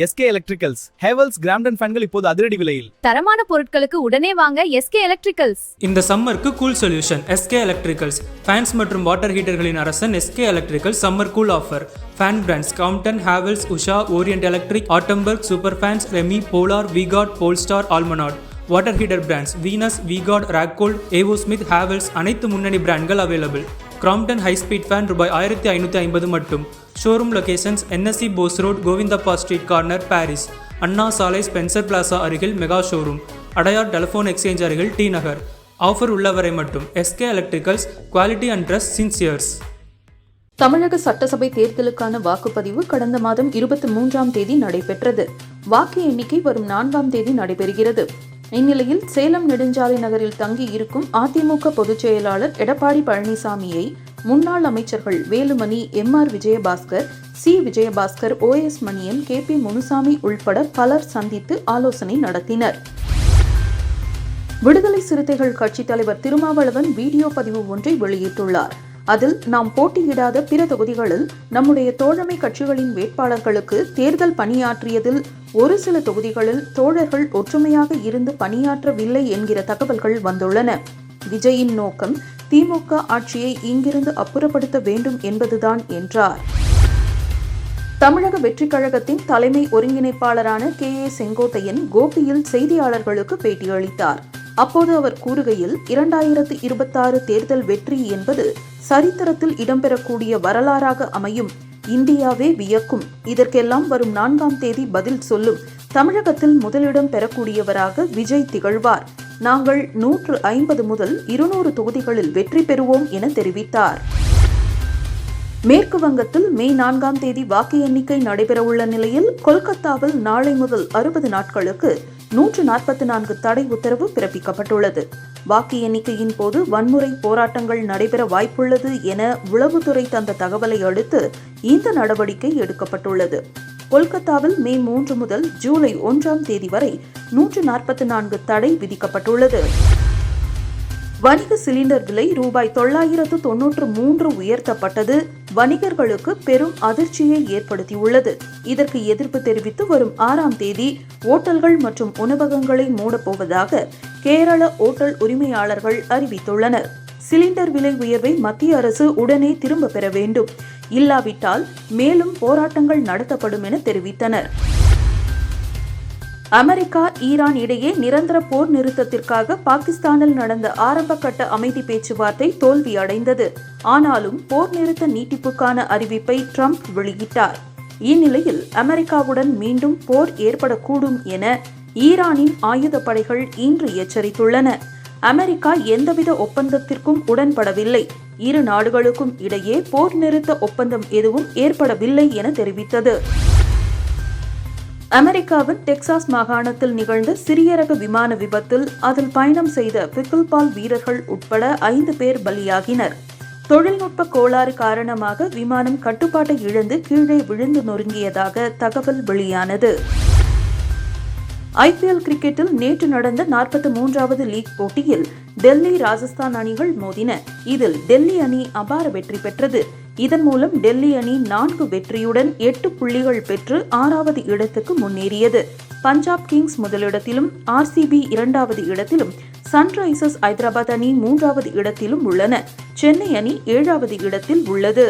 SK Electricals, Havells Grandon ஃபேன்கள் இப்போது அதிரடி விலையில். தரமான பொருட்களுக்கு உடனே வாங்க SK Electricals. இந்த சம்மருக்கு cool solution SK Electricals. Fans மற்றும் வாட்டர் ஹீட்டர்களின் அரசன் SK Electricals summer cool offer. Fan brands Crompton, Havells, Usha, Orient Electric, Autumnberg, Superfans, Remy, Polar, V-Guard, Polestar, Almanad. Water heater brands Venus, V-Guard, Rackcold, Evo Smith, Havells அனைத்து முன்னணி பிராண்ட்கள் available. Crompton high speed fan ரூபாய் 1550 மட்டும். Showroom locations NSC Bose road, Govindappa street corner, Parrys. Anna Salai, Spencer Plaza அருகில் mega showroom. Adyar telephone exchange அருகில் T Nagar. Offer உள்ளவரை மட்டும். SK Electricals, quality and trust since years. தமிழக சட்டசபை தேர்தலுக்கான வாக்குப்பதிவு கடந்த மாதம் 23ஆம் தேதி நடைபெற்றது. வாக்கு எண்ணிக்கை வரும் 4ஆம் தேதி நடைபெறுகிறது. இந்நிலையில் சேலம் நெடுஞ்சாலை நகரில் தங்கி இருக்கும் அதிமுக பொதுச் செயலாளர் எடப்பாடி பழனிசாமியை முன்னாள் அமைச்சர்கள் Velumani, MR Vijayabaskar, C Vijayabaskar, OS Maniyan, KP Munusamy உள்பட பலர் சந்தித்து ஆலோசனை நடத்தினர். விடுதலை சிறுத்தைகள் கட்சித் தலைவர் திருமாவளவன் வீடியோ பதிவு ஒன்றை வெளியிட்டுள்ளார். அதில் நாம் போட்டியிடாத பிற தொகுதிகளில் நம்முடைய தோழமை கட்சிகளின் வேட்பாளர்களுக்கு தேர்தல் பணியாற்றியதில் ஒரு சில தொகுதிகளில் தோழர்கள் ஒற்றுமையாக இருந்து பணியாற்றவில்லை என்கிற தகவல்கள் வந்துள்ளன. விஜயின் நோக்கம் திமுக ஆட்சியை இங்கிருந்து அப்புறப்படுத்த வேண்டும் என்பதுதான் என்றார். தமிழக வெற்றிக் கழகத்தின் தலைமை ஒருங்கிணைப்பாளரான KA செங்கோட்டையன் கோபியில் செய்தியாளர்களுக்கு பேட்டியளித்தார். அப்போது அவர் கூறுகையில் 2026 தேர்தல் வெற்றி என்பது சரித்திரத்தில் இடம்பெறக்கூடிய வரலாறாக அமையும். இந்தியாவே வியக்கும். இதற்கெல்லாம் வரும் 4ஆம் தேதி பதில் சொல்லும். தமிழகத்தில் முதலிடம் பெறக்கூடியவராக விஜய் திகழ்வார். நாங்கள் 150 முதல் 200 தொகுதிகளில் வெற்றி பெறுவோம் என தெரிவித்தார். மேற்கு வங்கத்தில் மே 4ஆம் தேதி வாக்கு எண்ணிக்கை நடைபெறவுள்ள நிலையில் கொல்கத்தாவில் நாளை முதல் 60 நாட்களுக்கு 144 தடை உத்தரவு பிறப்பிக்கப்பட்டுள்ளது. வாக்கு எண்ணிக்கையின் போது வன்முறை போராட்டங்கள் நடைபெற வாய்ப்புள்ளது என உளவுத்துறை தந்த தகவலை அடுத்து இந்த நடவடிக்கை எடுக்கப்பட்டுள்ளது. கொல்கத்தாவில் மே 3 முதல் ஜூலை 1ஆம் தேதி வரை 144 தடை விதிக்கப்பட்டுள்ளது. வணிக சிலிண்டர் விலை ரூபாய் 993 உயர்த்தப்பட்டது வணிகர்களுக்கு பெரும் அதிர்ச்சியை ஏற்படுத்தியுள்ளது. இதற்கு எதிர்ப்பு தெரிவித்து வரும் 6ஆம் தேதி ஓட்டல்கள் மற்றும் உணவகங்களை மூடப்போவதாக கேரள ஓட்டல் உரிமையாளர்கள் அறிவித்துள்ளனர். சிலிண்டர் விலை உயர்வை மத்திய அரசு உடனே திரும்ப பெற வேண்டும், இல்லாவிட்டால் மேலும் போராட்டங்கள் நடத்தப்படும் என தெரிவித்தனர். அமெரிக்கா, ஈரான் இடையே நிரந்தர போர் நிறுத்தத்திற்காக பாகிஸ்தானில் நடந்த ஆரம்பகட்ட அமைதி பேச்சுவார்த்தை தோல்வியடைந்தது. ஆனாலும் போர் நிறுத்த நீட்டிப்புக்கான அறிவிப்பை ட்ரம்ப் வெளியிட்டார். இந்நிலையில் அமெரிக்காவுடன் மீண்டும் போர் ஏற்படக்கூடும் என ஈரானின் ஆயுதப்படைகள் இன்று எச்சரித்துள்ளன. அமெரிக்கா எந்தவித ஒப்பந்தத்திற்கும் உடன்படவில்லை. இரு நாடுகளுக்கும் இடையே போர் நிறுத்த ஒப்பந்தம் எதுவும் ஏற்படவில்லை என தெரிவித்தது. அமெரிக்காவின் டெக்சாஸ் மாகாணத்தில் நிகழ்ந்த சிறிய ரக விமான விபத்தில் அதில் பயணம் செய்த பிக்கிள்பால் வீரர்கள் உட்பட 5 பேர் பலியாகினர். தொழில்நுட்ப கோளாறு காரணமாக விமானம் கட்டுப்பாட்டை இழந்து கீழே விழுந்து நொறுங்கியதாக தகவல் வெளியானது. IPL கிரிக்கெட்டில் நேற்று நடந்த 43வது லீக் போட்டியில் டெல்லி, ராஜஸ்தான் அணிகள் மோதின. இதில் டெல்லி அணி அபார வெற்றி பெற்றது. இதன் மூலம் டெல்லி அணி 4 வெற்றியுடன் 8 புள்ளிகள் பெற்று 6வது இடத்துக்கு முன்னேறியது. பஞ்சாப் கிங்ஸ் முதலிடத்திலும், RCB 2வது இடத்திலும், சன்ரைசர்ஸ் ஐதராபாத் அணி 3வது இடத்திலும் உள்ளன. சென்னை அணி 7வது இடத்தில் உள்ளது.